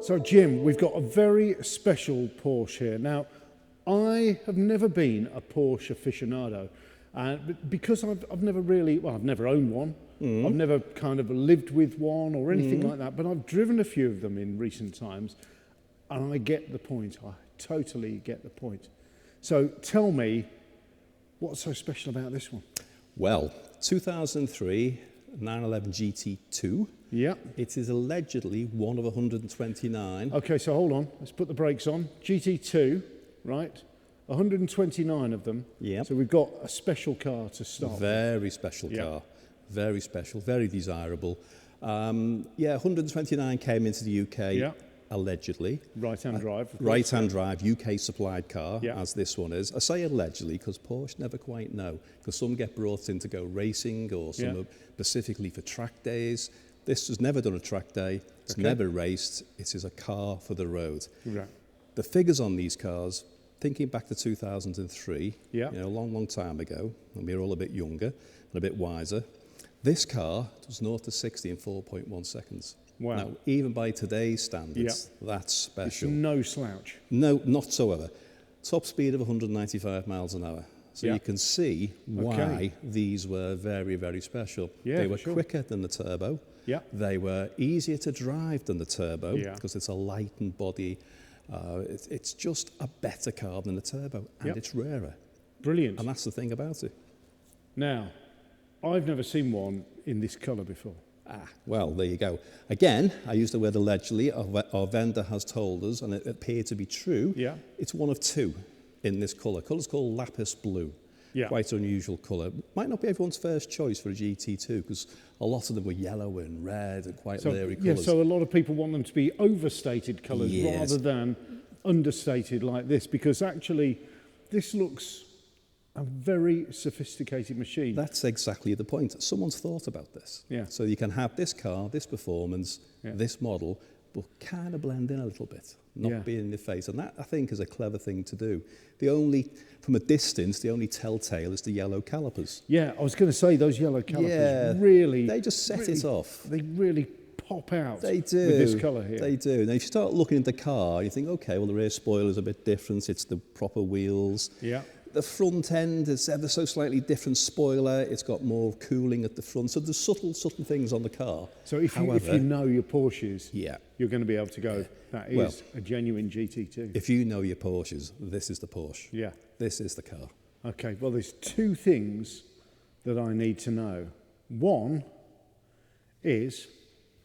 So Jim, we've got a very special Porsche here. Now, I have never been a Porsche aficionado, because I've never really, well, I've never owned one. I've never kind of lived with one or anything like that, but I've driven a few of them in recent times, and I get the point. I totally get the point. So tell me, what's so special about this one? Well, 2003 911 GT2. Yeah. It is allegedly one of 129. Okay, so hold on. Let's put the brakes on. GT2, right? 129 of them. Yeah. So we've got a special car to start. Very special car. Very special, very desirable. Yeah, 129 came into the UK. Yeah. Allegedly. Right-hand drive. Right-hand drive, UK supplied car, Yeah. as this one is. I say allegedly because Porsche never quite know, because some get brought in to go racing or some are specifically for track days. This has never done a track day, it's never raced, it is a car for the road. Right. The figures on these cars, thinking back to 2003, Yeah. you know, a long, long time ago, when we were all a bit younger and a bit wiser, this car does 0 to 60 in 4.1 seconds. Wow. Now, even by today's standards, that's special. It's no slouch. No, not whatsoever. Top speed of 195 miles an hour. So you can see why these were very, very special. Yeah, they were quicker than the turbo. Yeah. They were easier to drive than the turbo Yeah. because it's a lightened body. It's just a better car than the turbo, and it's rarer. Brilliant. And that's the thing about it. Now, I've never seen one in this colour before. Well, there you go. Again, I use the word allegedly. Our vendor has told us, and it appeared to be true. Yeah. It's one of two in this colour. Colour's called lapis blue. Yeah. Quite unusual colour. Might not be everyone's first choice for a GT2 because a lot of them were yellow and red and quite leery colours. Yeah, so a lot of people want them to be overstated colours Yes. rather than understated like this, because actually this looks a very sophisticated machine. That's exactly the point. Someone's thought about this. Yeah. So you can have this car, this performance, this model, but kind of blend in a little bit, not be in the face. And that, I think, is a clever thing to do. From a distance, the only telltale is the yellow calipers. Yeah, I was going to say those yellow calipers really... They just set it off. They really pop out. They do. With this colour here. They do. Now, if you start looking at the car, you think, okay, well, the rear spoiler's a bit different. It's the proper wheels. Yeah. The front end is ever so slightly different spoiler. It's got more cooling at the front. So there's subtle things on the car. So if you know your Porsches, yeah, you're going to be able to go, that is a genuine GT2. If you know your Porsches, this is the Porsche. Yeah. This is the car. Okay, well, there's two things that I need to know. One is,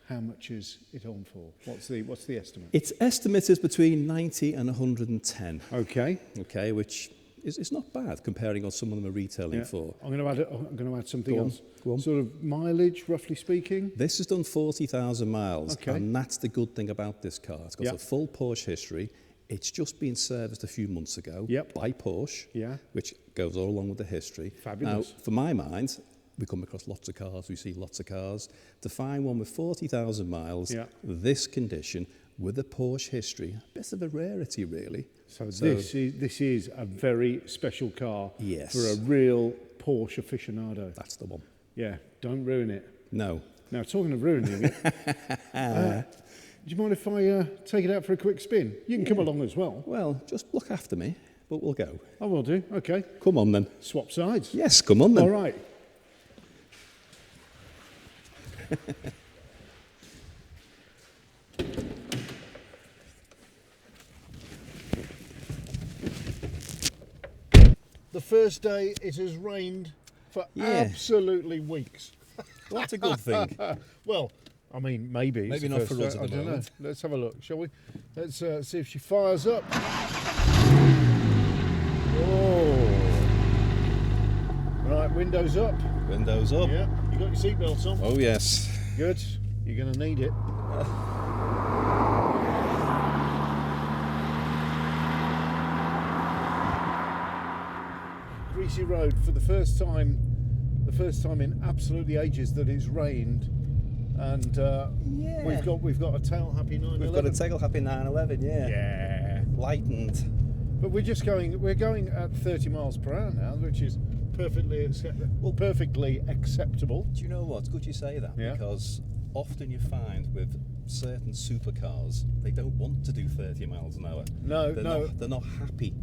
how much is it on for? What's the estimate? Its estimate is between 90 and 110. Okay. Okay, which is not bad comparing what some of them are retailing for. I'm going to add something else. Go on. Sort of mileage, roughly speaking? This has done 40,000 miles, Okay. and that's the good thing about this car. It's got a full Porsche history. It's just been serviced a few months ago by Porsche, which goes all along with the history. Fabulous. Now, for my mind, we come across lots of cars, we see lots of cars. To find one with 40,000 miles, this condition, with a Porsche history, a bit of a rarity, really. So this is a very special car for a real Porsche aficionado. That's the one. Yeah, don't ruin it. No. Now, talking of ruining it, do you mind if I take it out for a quick spin? You can come along as well. Well, just look after me, but we'll go. I will do, okay. Come on then. Swap sides. Yes, come on then. All right. The first day it has rained for absolutely weeks. Well, that's a good thing. Well, I mean, maybe. Maybe not for us at the I don't know. moment. Let's have a look, shall we? Let's see if she fires up. Oh. Right, windows up. Windows up. Yeah, you got your seatbelts on? Oh, yes. Good. You're going to need it. Greasy road for the first time in absolutely ages that it's rained, and we've got a tail happy 911. We've got a tail happy 911, Yeah. Lightened. But we're going at 30 miles per hour now, which is perfectly acceptable. Do you know what? It's good you say that, because often you find with certain supercars, they don't want to do 30 miles an hour. No, They're not happy.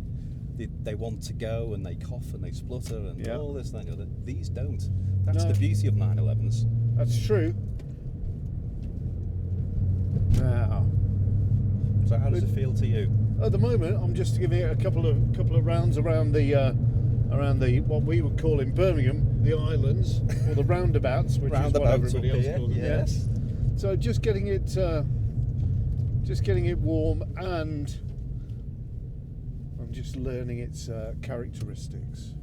They want to go and they cough and they splutter and all this, that, and the other. These don't. That's the beauty of 911s. That's true. Now, so how does it feel to you? At the moment, I'm just giving it a couple of rounds around the what we would call in Birmingham the islands or the roundabouts, which is what everybody else calls them. Yes. Yeah. So just getting it warm, and I'm just learning its characteristics.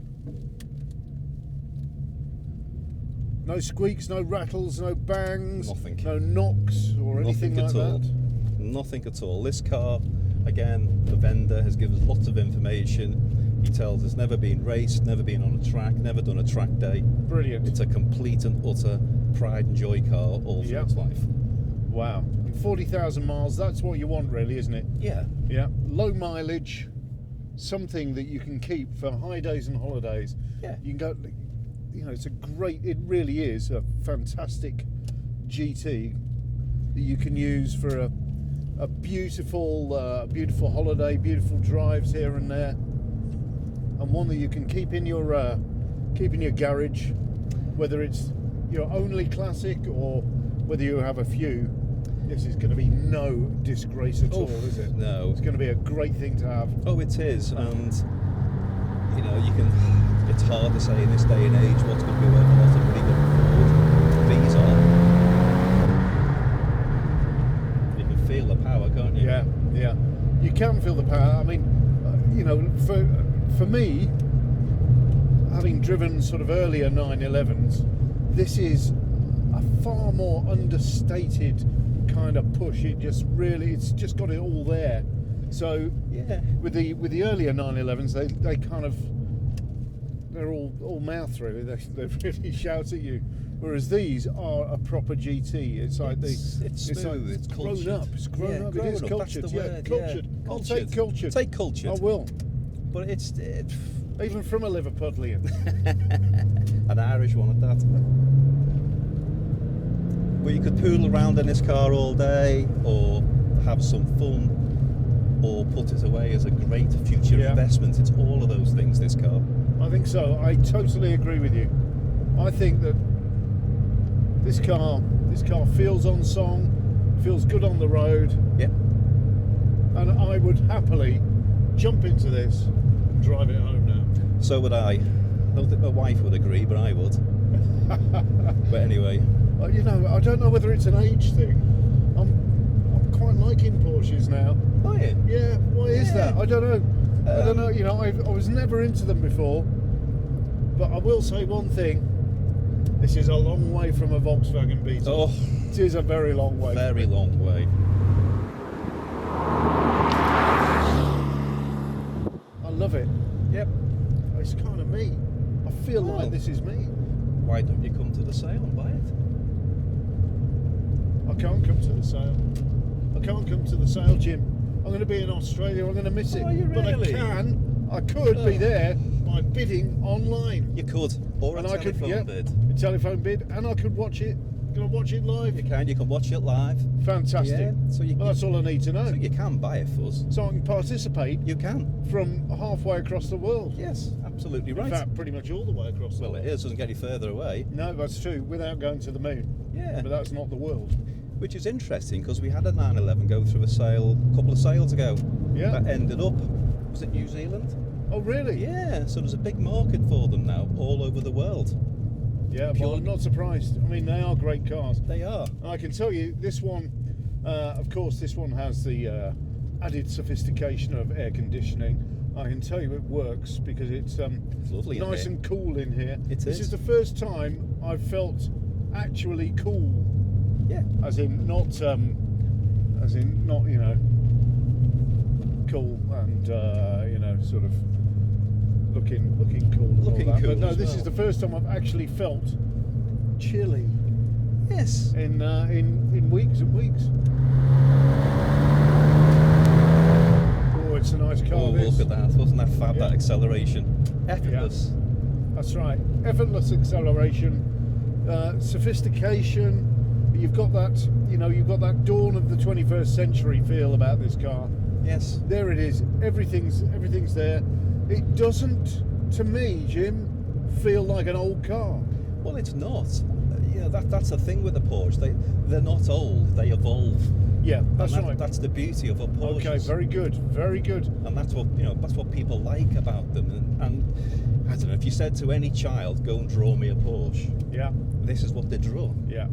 No squeaks, no rattles, no bangs, Nothing. no knocks or anything like that. Nothing at all. This car, again, the vendor has given us lots of information. He tells us never been raced, never been on a track, never done a track day. Brilliant. It's a complete and utter pride and joy car all through its life. Wow. 40,000 miles, that's what you want really, isn't it? Yeah. Yeah. Low mileage, something that you can keep for high days and holidays. Yeah. You can go, it really is a fantastic GT that you can use for a beautiful holiday, beautiful drives here and there, and one that you can keep in your garage, whether it's your only classic or whether you have a few. This is going to be no disgrace at all, is it? No. It's going to be a great thing to have. Oh, it is, and it's hard to say in this day and age what's going to be worth a lot of money going forward. These are. You can feel the power, can't you? Yeah. You can feel the power. I mean, for me, having driven sort of earlier 911s, this is a far more understated kind of push. It's just got it all there. So with the earlier 911s, they kind of, they're all mouth really. They really shout at you. Whereas these are a proper GT. It's like it's smooth. It's grown up. It's grown up. It is cultured. That's the word. Cultured. I'll take cultured. Take cultured. I will. But it's even from a Liverpudlian. An Irish one at that. But you could pool around in this car all day, or have some fun, or put it away as a great future investment. It's all of those things, this car. I think so. I totally agree with you. I think that this car feels on song, feels good on the road. Yeah. And I would happily jump into this and drive it home now. So would I. I don't think my wife would agree, but I would. But anyway. I don't know whether it's an age thing. I'm quite liking Porsches now. Are you? Yeah. Why is that? I don't know. I don't know. I was never into them before. But I will say one thing. This is a long way from a Volkswagen Beetle. Oh. It is a very long way. Very long way. I love it. Yep. It's kind of me. I feel like this is me. Why don't you come to the sale and buy it? I can't come to the sale. I can't come to the sale, Jim. I'm going to be in Australia. I'm going to miss it. Are you really? But I could be there by bidding online. You could, or a telephone bid. A telephone bid, and I could watch it. Going to watch it live. You can watch it live. Fantastic. Yeah, so that's all I need to know. So you can buy a Fuzz. So I can participate. You can. From halfway across the world. Yes, absolutely right. In fact, pretty much all the way across the world. Well, it is. Doesn't get any further away. No, that's true. Without going to the moon. Yeah. But that's not the world. Which is interesting because we had a 911 go through a couple of sales ago. Yeah. That ended up, was it New Zealand? Oh, really? Yeah. So there's a big market for them now all over the world. Yeah, but I'm not surprised. I mean, they are great cars. They are. I can tell you, this one, of course, this one has the added sophistication of air conditioning. I can tell you it works because it's lovely nice and cool in here. This is the first time I've felt actually cool. Yeah. As in not, cool and sort of looking cool. Looking all that. cool. But no, this is the first time I've actually felt chilly. Yes. In weeks and weeks. Oh, it's a nice car. Oh, look at that! Wasn't that fab? That acceleration, effortless. Yeah. That's right. Effortless acceleration, sophistication. you've got that, you've got that dawn of the 21st century feel about this car. Yes. There it is. Everything's there. It doesn't, to me, Jim, feel like an old car. Well, it's not. That's the thing with the Porsche. They're not old. They evolve. Yeah, that's right. That's the beauty of a Porsche. Okay, very good, very good. And that's what people like about them. And I don't know, if you said to any child, "Go and draw me a Porsche," Yeah, this is what they draw. yeah.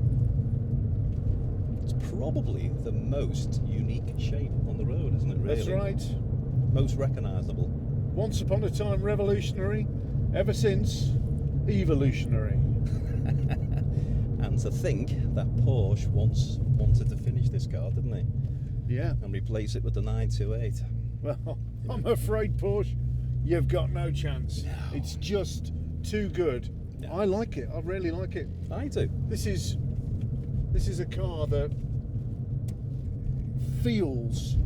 It's probably the most unique shape on the road, isn't it? Really. That's right. Most recognisable. Once upon a time revolutionary, ever since evolutionary. And to think that Porsche once wanted to finish this car, didn't they? Yeah. And replace it with the 928. Well, I'm afraid, Porsche, you've got no chance. No. It's just too good. No. I like it. I really like it. I do. This is a car that feels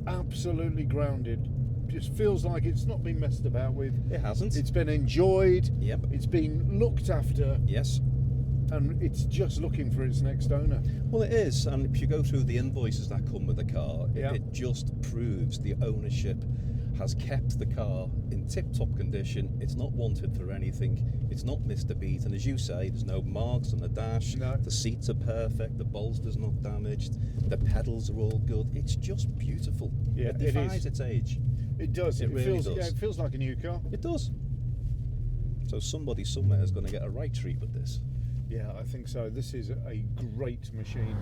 absolutely grounded. Just feels like it's not been messed about with. It hasn't. It's been enjoyed. Yep. It's been looked after. Yes. And it's just looking for its next owner. Well, it is. And if you go through the invoices that come with the car, Yeah. it just proves the ownership has kept the car in tip-top condition. It's not wanted for anything. It's not missed a beat. And as you say, there's no marks on the dash. No. The seats are perfect. The bolster's not damaged. The pedals are all good. It's just beautiful. Yeah, it it defies is. its age. It does. It really feels. does. Yeah, it feels like a new car. It does. So somebody somewhere is going to get a right treat with this. Yeah, I think so. This is a great machine.